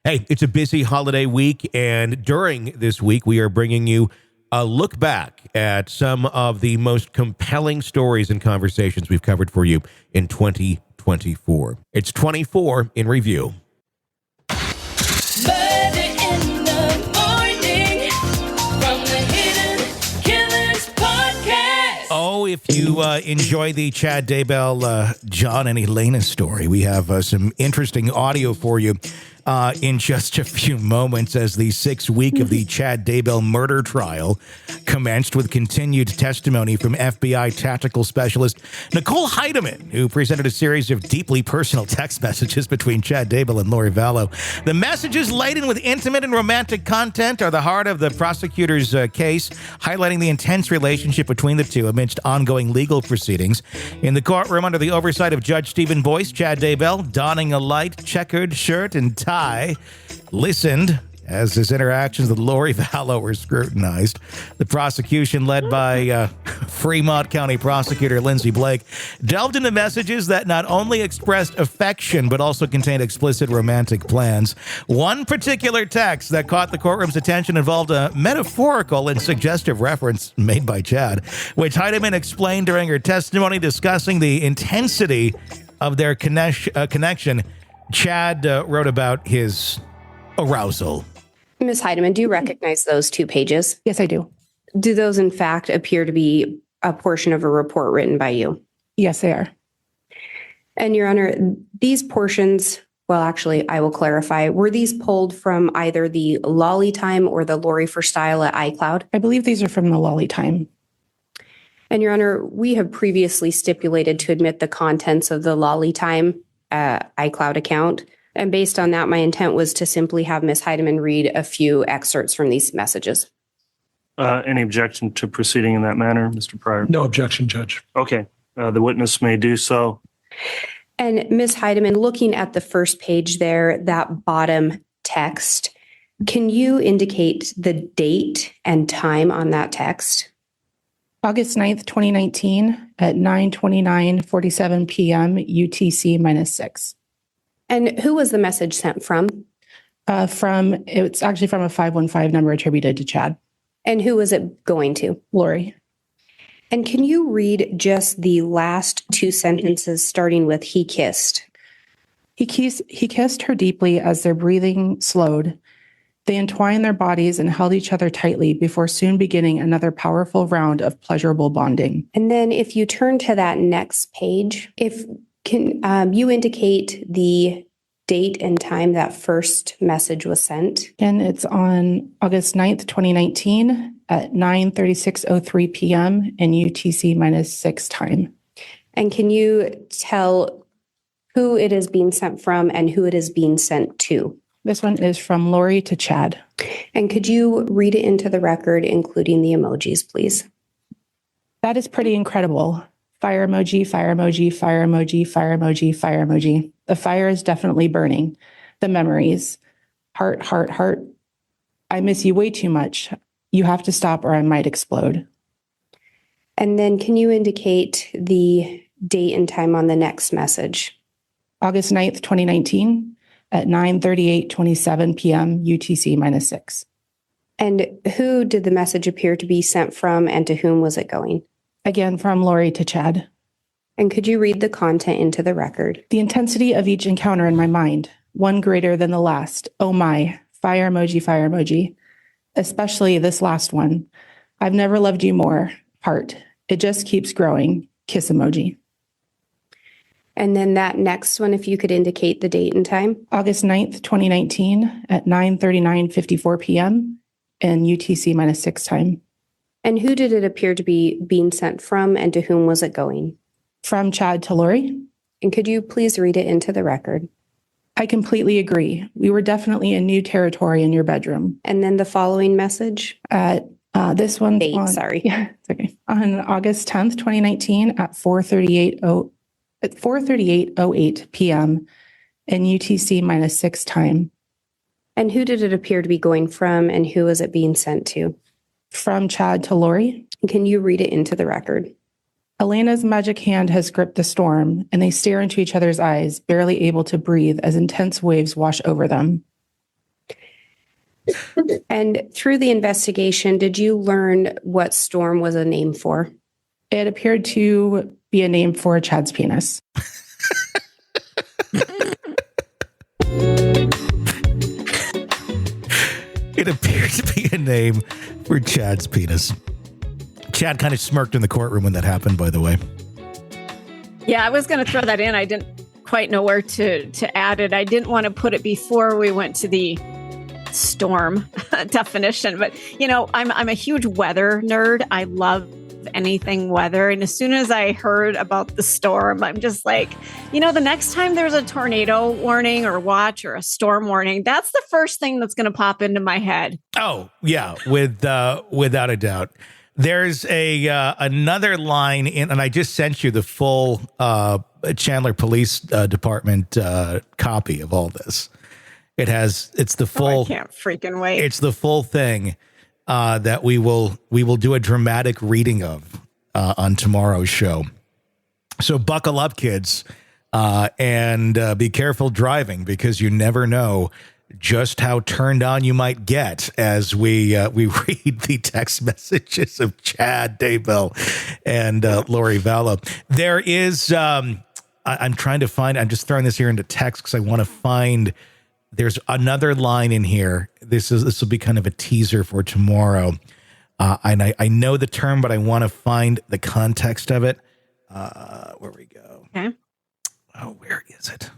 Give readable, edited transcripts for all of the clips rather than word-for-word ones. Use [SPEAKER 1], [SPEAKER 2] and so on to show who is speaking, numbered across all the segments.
[SPEAKER 1] Hey, it's a busy holiday week, and during this week, we are bringing you a look back at some of the most compelling stories and conversations we've covered for you in 2024. It's 24 in review. Oh, if you enjoy the Chad Daybell, John and Elena story, we have some interesting audio for you in just a few moments as the 6th week of the Chad Daybell murder trial commenced with continued testimony from FBI tactical specialist Nicole Heuermann, who presented a series of deeply personal text messages between Chad Daybell and Lori Vallow. The messages laden with intimate and romantic content are the heart of the prosecutor's case, highlighting the intense relationship between the two amidst ongoing legal proceedings. In the courtroom, under the oversight of Judge Stephen Boyce, Chad Daybell, donning a light checkered shirt and tie, listened as his interactions with Lori Vallow were scrutinized. The prosecution, led by Fremont County Prosecutor Lindsay Blake, delved into messages that not only expressed affection, but also contained explicit romantic plans. One particular text that caught the courtroom's attention involved a metaphorical and suggestive reference made by Chad, which Heuermann explained during her testimony, discussing the intensity of their connection. Chad wrote about his arousal.
[SPEAKER 2] Ms. Heuermann, do you recognize those 2 pages?
[SPEAKER 3] Yes, I do.
[SPEAKER 2] Do those, in fact, appear to be a portion of a report written by you?
[SPEAKER 3] Yes, they are.
[SPEAKER 2] And, Your Honor, these portions, well, actually, I will clarify, were these pulled from either the Lolly Time or the Lori for Style at iCloud?
[SPEAKER 3] I believe these are from the Lolly Time.
[SPEAKER 2] And, Your Honor, we have previously stipulated to admit the contents of the Lolly Time iCloud account. And based on that, my intent was to simply have Ms. Heuermann read a few excerpts from these messages.
[SPEAKER 4] Any objection to proceeding in that manner, Mr. Pryor?
[SPEAKER 5] No objection, Judge.
[SPEAKER 4] Okay. The witness may do so.
[SPEAKER 2] And Ms. Heuermann, looking at the first page there, that bottom text, can you indicate the date and time on that text?
[SPEAKER 3] August 9th, 2019 at 9:29:47 p.m. UTC -6.
[SPEAKER 2] And who was the message sent from?
[SPEAKER 3] It's actually from a 515 number attributed to Chad.
[SPEAKER 2] And who was it going to?
[SPEAKER 3] Lori.
[SPEAKER 2] And can you read just the last 2 sentences starting with "he kissed"?
[SPEAKER 3] He kissed her deeply as their breathing slowed. They entwined their bodies and held each other tightly before soon beginning another powerful round of pleasurable bonding.
[SPEAKER 2] And then if you turn to that next page, can you indicate the date and time that first message was sent?
[SPEAKER 3] And it's on August 9th, 2019 at 9:36:03 p.m. in UTC -6 time.
[SPEAKER 2] And can you tell who it is being sent from and who it is being sent to?
[SPEAKER 3] This one is from Lori to Chad.
[SPEAKER 2] And could you read it into the record, including the emojis, please?
[SPEAKER 3] That is pretty incredible. Fire emoji, fire emoji, fire emoji, fire emoji, fire emoji. The fire is definitely burning. The memories. Heart, heart, heart. I miss you way too much. You have to stop or I might explode.
[SPEAKER 2] And then can you indicate the date and time on the next message?
[SPEAKER 3] August 9th, 2019 at 9:38:27 p.m. UTC -6.
[SPEAKER 2] And who did the message appear to be sent from and to whom was it going?
[SPEAKER 3] Again, from Lori to Chad.
[SPEAKER 2] And could you read the content into the record?
[SPEAKER 3] The intensity of each encounter in my mind, one greater than the last. Oh my, fire emoji, fire emoji. Especially this last one. I've never loved you more. Heart. It just keeps growing. Kiss emoji.
[SPEAKER 2] And then that next one, if you could indicate the date and time.
[SPEAKER 3] August 9th, 2019 at 9:39:54 p.m. in UTC -6 time.
[SPEAKER 2] And who did it appear to be being sent from and to whom was it going?
[SPEAKER 3] From Chad to Lori.
[SPEAKER 2] And could you please read it into the record?
[SPEAKER 3] I completely agree. We were definitely in new territory in your bedroom.
[SPEAKER 2] And then the following message?
[SPEAKER 3] This one's
[SPEAKER 2] Date,
[SPEAKER 3] on,
[SPEAKER 2] sorry.
[SPEAKER 3] Yeah, it's okay. On August 10th, 2019 at 4:38:08 p.m. in UTC -6 time.
[SPEAKER 2] And who did it appear to be going from and who was it being sent to?
[SPEAKER 3] From Chad to Lori.
[SPEAKER 2] Can you read it into the record?
[SPEAKER 3] Elena's magic hand has gripped the storm, and they stare into each other's eyes, barely able to breathe as intense waves wash over them.
[SPEAKER 2] And through the investigation, did you learn what storm was a name for?
[SPEAKER 3] It appeared to be a name for Chad's penis.
[SPEAKER 1] It appeared to be a name for Chad's penis. Chad kind of smirked in the courtroom when that happened, by the way.
[SPEAKER 5] Yeah, I was going to throw that in. I didn't quite know where to add it. I didn't want to put it before we went to the storm definition, but I'm a huge weather nerd. I love anything weather. And as soon as I heard about the storm, I'm just like, the next time there's a tornado warning or watch or a storm warning, that's the first thing that's going to pop into my head.
[SPEAKER 1] Oh, yeah, without a doubt. There's another line in, and I just sent you the full Chandler Police Department copy of all this. It's the full.
[SPEAKER 5] I can't freaking wait.
[SPEAKER 1] It's the full thing that we will do a dramatic reading of on tomorrow's show. So buckle up, kids, and be careful driving, because you never know just how turned on you might get as we read the text messages of Chad Daybell and Lori Vallow. There is, I'm trying to find, I'm just throwing this here into text because I want to find, there's another line in here. This will be kind of a teaser for tomorrow. And I know the term, but I want to find the context of it. Where we go.
[SPEAKER 5] Okay.
[SPEAKER 1] Oh, where is it?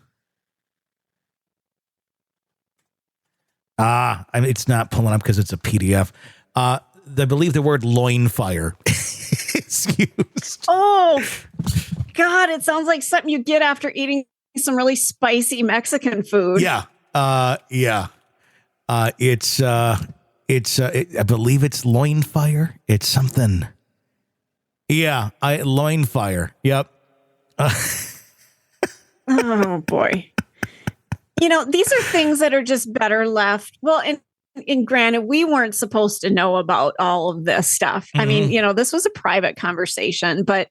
[SPEAKER 1] It's not pulling up because it's a PDF. I believe the word loin fire is used.
[SPEAKER 5] Oh, God, it sounds like something you get after eating some really spicy Mexican food.
[SPEAKER 1] Yeah. I believe it's loin fire. It's something. Yeah. Loin fire. Yep.
[SPEAKER 5] Oh, boy. These are things that are just better left. Well, and granted, we weren't supposed to know about all of this stuff. Mm-hmm. I mean, this was a private conversation, but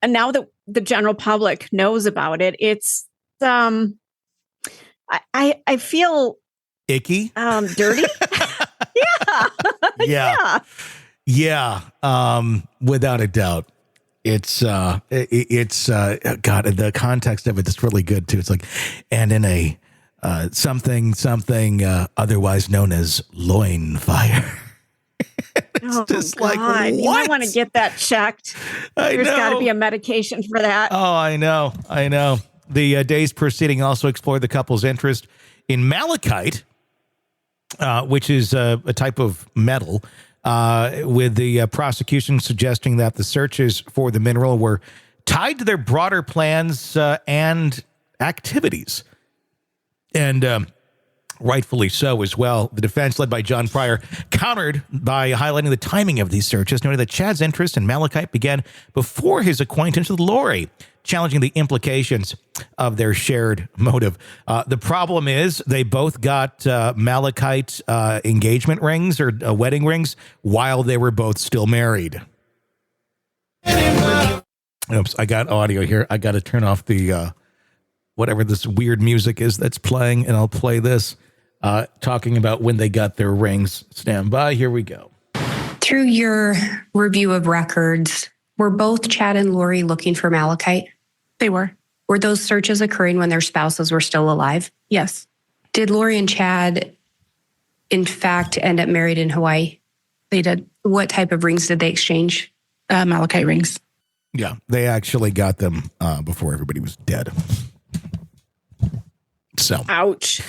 [SPEAKER 5] now that the general public knows about it, it's, I feel
[SPEAKER 1] icky,
[SPEAKER 5] dirty.
[SPEAKER 1] Yeah. Without a doubt. It's God, the context of it's really good too. It's like, and in a something otherwise known as loin fire. It's just
[SPEAKER 5] God.
[SPEAKER 1] like, what?
[SPEAKER 5] You might want to get that checked. There's got to be a medication for that.
[SPEAKER 1] Oh, I know. The day's proceeding also explored the couple's interest in malachite, which is a type of metal, with the prosecution suggesting that the searches for the mineral were tied to their broader plans and activities. And rightfully so as well. The defense, led by John Pryor, countered by highlighting the timing of these searches, noting that Chad's interest in malachite began before his acquaintance with Lori, challenging the implications of their shared motive. The problem is they both got malachite engagement rings or wedding rings while they were both still married. Oops, I got audio here. I got to turn off the whatever this weird music is that's playing, and I'll play this talking about when they got their rings. Stand by. Here we go.
[SPEAKER 2] Through your review of records, were both Chad and Lori looking for malachite?
[SPEAKER 3] They were.
[SPEAKER 2] Were those searches occurring when their spouses were still alive?
[SPEAKER 3] Yes.
[SPEAKER 2] Did Lori and Chad, in fact, end up married in Hawaii?
[SPEAKER 3] They did.
[SPEAKER 2] What type of rings did they exchange?
[SPEAKER 3] Malachite rings.
[SPEAKER 1] Yeah, they actually got them before everybody was dead. So,
[SPEAKER 5] ouch.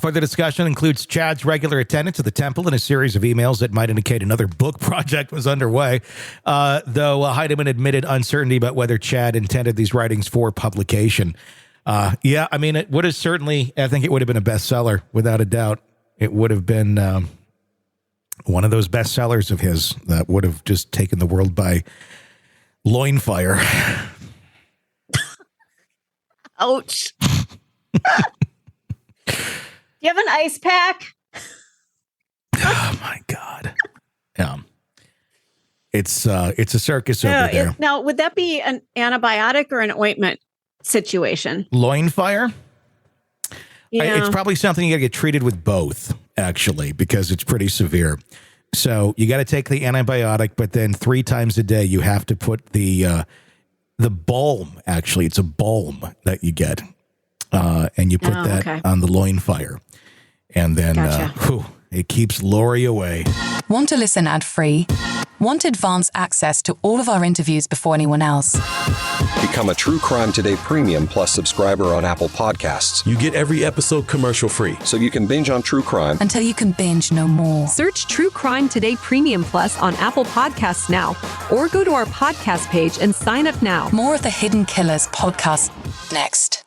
[SPEAKER 1] Further discussion includes Chad's regular attendance at the temple and a series of emails that might indicate another book project was underway, though Heuermann admitted uncertainty about whether Chad intended these writings for publication. Yeah, I mean, it would have certainly, I think it would have been a bestseller, without a doubt. It would have been one of those bestsellers of his that would have just taken the world by loin fire.
[SPEAKER 5] Ouch. You have an ice pack?
[SPEAKER 1] Oh my God. Yeah. It's a circus over there.
[SPEAKER 5] Now, would that be an antibiotic or an ointment situation?
[SPEAKER 1] Loin fire? It's probably something you got to get treated with both, actually, because it's pretty severe. So you got to take the antibiotic, but then 3 times a day you have to put the balm. Actually, it's a balm that you get, and you put that on the loin fire, and then it keeps Lori away.
[SPEAKER 6] Want to listen ad-free? Want advanced access to all of our interviews before anyone else?
[SPEAKER 7] Become a True Crime Today Premium Plus subscriber on Apple Podcasts.
[SPEAKER 8] You get every episode commercial-free.
[SPEAKER 7] So you can binge on true crime
[SPEAKER 6] until you can binge no more.
[SPEAKER 9] Search True Crime Today Premium Plus on Apple Podcasts now, or go to our podcast page and sign up now.
[SPEAKER 6] More of the Hidden Killers podcast next.